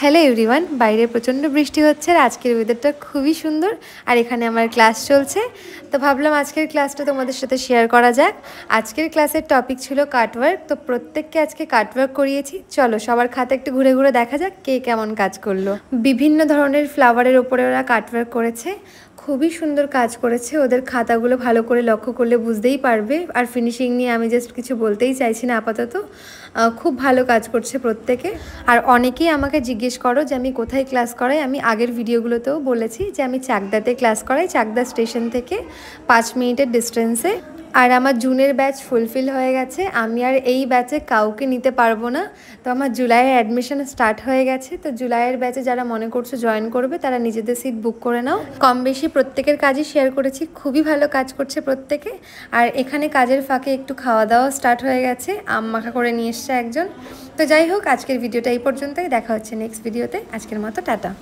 Hello everyone, বাইরে প্রচণ্ড বৃষ্টি হচ্ছে আর আজকের ওয়েদারটা খুবই সুন্দর। আর এখানে আমার ক্লাস চলছে, তো ভাবলাম আজকের ক্লাসটা তোমাদের সাথে শেয়ার করা যাক। আজকের ক্লাসের টপিক ছিল কাটওয়ার্ক, তো প্রত্যেককে আজকে কাটওয়ার্ক করিয়েছি। চলো সবার খাতা একটু ঘুরে ঘুরে দেখা যাক কে কেমন কাজ করলো। বিভিন্ন ধরনের ফ্লাওয়ারের ওপরে ওরা কাটওয়ার্ক করেছে, খুবই সুন্দর কাজ করেছে। ওদের খাতাগুলো ভালো করে লক্ষ্য করলে বুঝতেই পারবে। আর ফিনিশিং নিয়ে আমি জাস্ট কিছু বলতেই চাইছি না আপাতত, খুব ভালো কাজ করছে প্রত্যেকে। আর অনেকেই আমাকে জিজ্ঞেস করো যে আমি কোথায় ক্লাস করাই। আমি আগের ভিডিওগুলোতেও বলেছি যে আমি চাকদাতে ক্লাস করাই, চাকদা স্টেশন থেকে 5 মিনিটের ডিস্টেন্সে। আর আমার জুনের ব্যাচ ফুলফিল হয়ে গেছে, আমি আর এই ব্যাচে কাউকে নিতে পারবো না। তো আমার জুলাইয়ের অ্যাডমিশন স্টার্ট হয়ে গেছে, তো জুলাইয়ের ব্যাচে যারা মনে করছো জয়েন করবে তারা নিজেদের সিট বুক করে নাও। কম বেশি প্রত্যেকের কাজই শেয়ার করেছি, খুবই ভালো কাজ করছে প্রত্যেকে। আর এখানে কাজের ফাঁকে একটু খাওয়া দাওয়া স্টার্ট হয়ে গেছে, আম মাখা করে নিয়ে এসছে একজন। তো যাই হোক, আজকের ভিডিওটা এই পর্যন্তই, দেখা হচ্ছে নেক্সট ভিডিওতে। আজকের মতো টাটা।